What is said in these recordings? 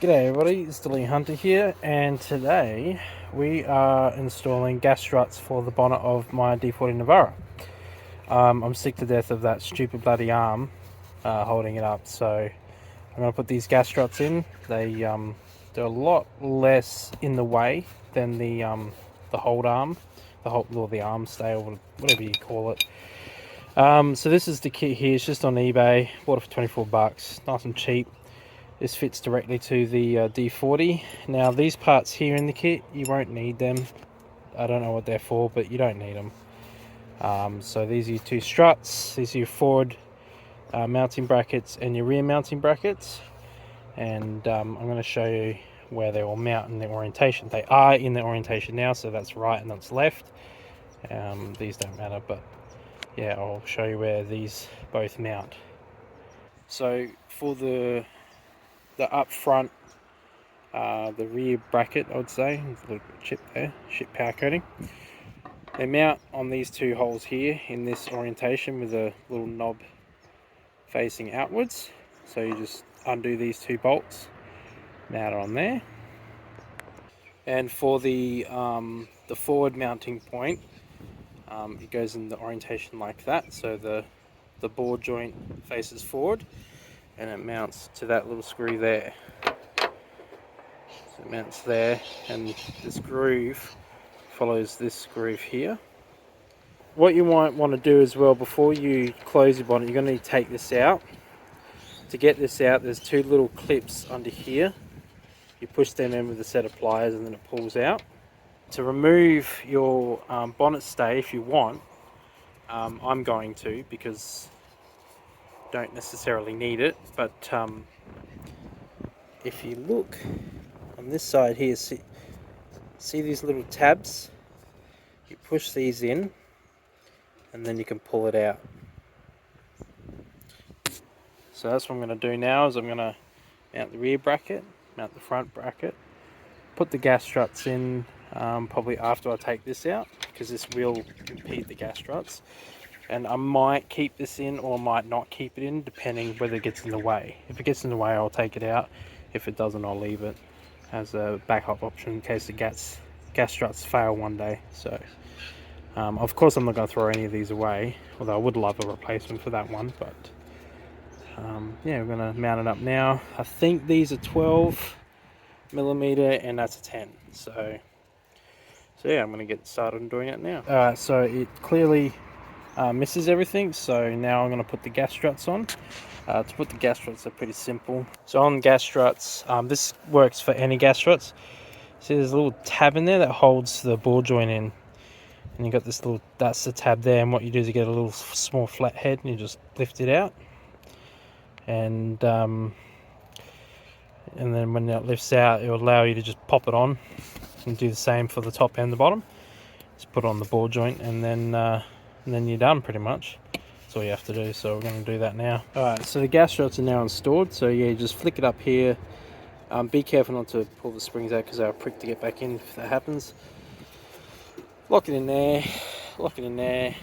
G'day everybody, it's Lee Hunter here, and today we are installing gas struts for the bonnet of my D40 Navara. I'm sick to death of that stupid bloody arm holding it up, so I'm going to put these gas struts in. They're a lot less in the way than the hold arm, the arm stay, or whatever you call it. So this is the kit here. It's just on eBay, bought it for 24 bucks, nice and cheap. This fits directly to the D40. Now these parts here in the kit, you won't need them. I don't know what they're for, but you don't need them. So these are your two struts. These are your forward mounting brackets and your rear mounting brackets. And I'm going to show you where they will mount in the orientation. They are in the orientation now, so that's right and that's left. These don't matter, but yeah, I'll show you where these both mount. So for the up front, the rear bracket, I would say, there's a little chip there, power coating. They mount on these two holes here in this orientation with a little knob facing outwards. So you just undo these two bolts, mount it on there. And for the forward mounting point, it goes in the orientation like that. So the bore joint faces forward, and it mounts to that little screw there. So it mounts there, and this groove follows this groove here. What you might want to do as well, before you close your bonnet, you're going to need to take this out. To get this out, there's two little clips under here. You push them in with a set of pliers and then it pulls out. To remove your bonnet stay, if you want, I'm going to, because I don't necessarily need it, but if you look on this side here, see these little tabs? You push these in and then you can pull it out. So that's what I'm going to do now, is I'm going to mount the rear bracket, mount the front bracket, put the gas struts in probably after I take this out, because this will impede the gas struts. And I might keep this in or might not keep it in, depending whether it gets in the way. If it gets in the way, I'll take it out. If it doesn't, I'll leave it as a backup option in case the gas struts fail one day. So of course I'm not going to throw any of these away, although I would love a replacement for that one. But yeah, we're going to mount it up now. I think these are 12mm and that's a 10. So yeah, I'm going to get started on doing it now. Alright, so it clearly misses everything, so now I'm going to put the gas struts on. To put the gas struts are pretty simple. So on gas struts, this works for any gas struts. See, there's a little tab in there that holds the ball joint in, and you got this little, that's the tab there, and what you do is you get a little small flat head and you just lift it out, and then when it lifts out, it will allow you to just pop it on, and do the same for the top and the bottom. Just put it on the ball joint, and then you're done pretty much. That's all you have to do, so we're going to do that now. Alright, so the gas struts are now installed, so yeah, just flick it up here. Be careful not to pull the springs out, because they'll prick to get back in if that happens. Lock it in there, lock it in there.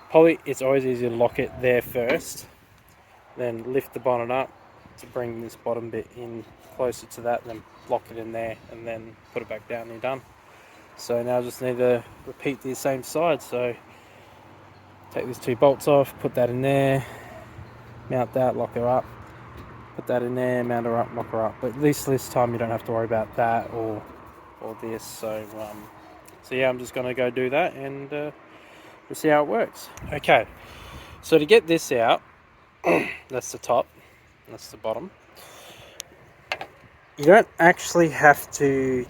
Probably it's always easier to lock it there first, then lift the bonnet up to bring this bottom bit in closer to that, and then lock it in there, and then put it back down and you're done. So now I just need to repeat the same side. So take these two bolts off, put that in there, mount that, lock her up, put that in there, mount her up, lock her up. But at least this time you don't have to worry about that or this. So yeah, I'm just going to go do that, and we'll see how it works. Okay, so to get this out, that's the top, that's the bottom. You don't actually have to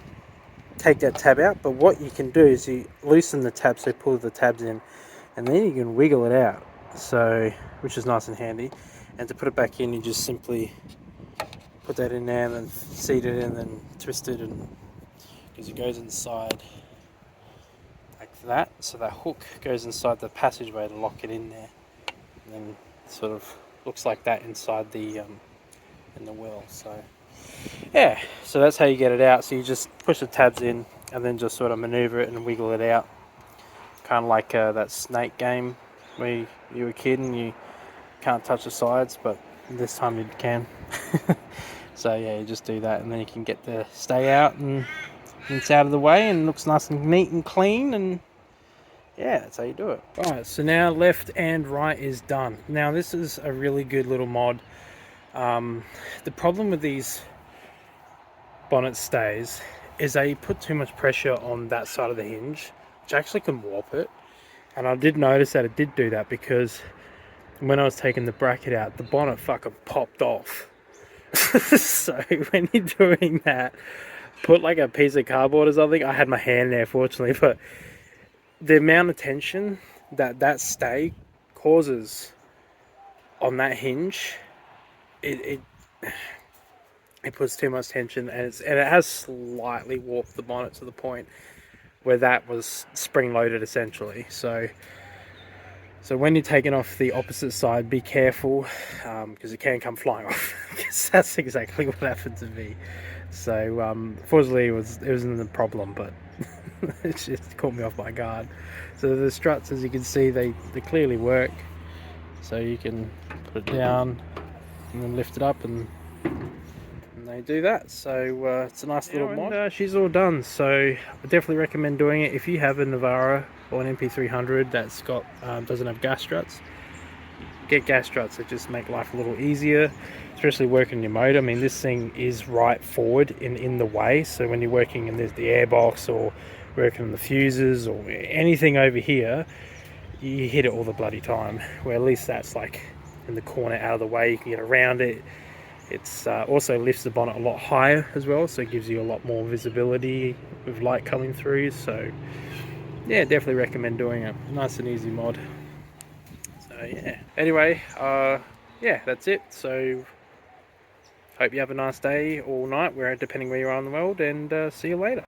take that tab out, but what you can do is you loosen the tab, so pull the tabs in, and then you can wiggle it out, so which is nice and handy. And to put it back in, you just simply put that in there and then seat it in and then twist it, and because it goes inside like that, so that hook goes inside the passageway to lock it in there, and then it sort of looks like that inside the in the wheel. So yeah, so that's how you get it out. So you just push the tabs in and then just sort of maneuver it and wiggle it out, kind of like that snake game where you were a kid and you can't touch the sides, but this time you can. So yeah, you just do that, and then you can get the stay out, and it's out of the way, and looks nice and neat and clean, and yeah, that's how you do it. Right, so now left and right is done. Now this is a really good little mod. The problem with these bonnet stays is they put too much pressure on that side of the hinge, which actually can warp it. And I did notice that it did do that, because when I was taking the bracket out, the bonnet fucking popped off. So when you're doing that, put like a piece of cardboard or something. I had my hand there, fortunately, but the amount of tension that stay causes on that hinge, it puts too much tension, and it has slightly warped the bonnet to the point where that was spring loaded essentially. So when you're taking off the opposite side, be careful, because it can come flying off. Because that's exactly what happened to me. So fortunately it wasn't a problem, but it just caught me off my guard. So the struts, as you can see, they clearly work. So you can put it down and then lift it up, and they do that. So it's a nice little mod. She's all done, so I definitely recommend doing it. If you have a Navara or an MP300 that's got doesn't have gas struts, get gas struts. It just make life a little easier, especially working your motor. I mean, this thing is right forward in the way, so when you're working in the airbox or working on the fuses or anything over here, you hit it all the bloody time, where at least that's like in the corner out of the way. You can get around it. It's also lifts the bonnet a lot higher as well, so it gives you a lot more visibility with light coming through. So yeah, definitely recommend doing it. Nice and easy mod. So yeah, anyway, yeah, that's it. So hope you have a nice day or night, depending where you are in the world, and see you later.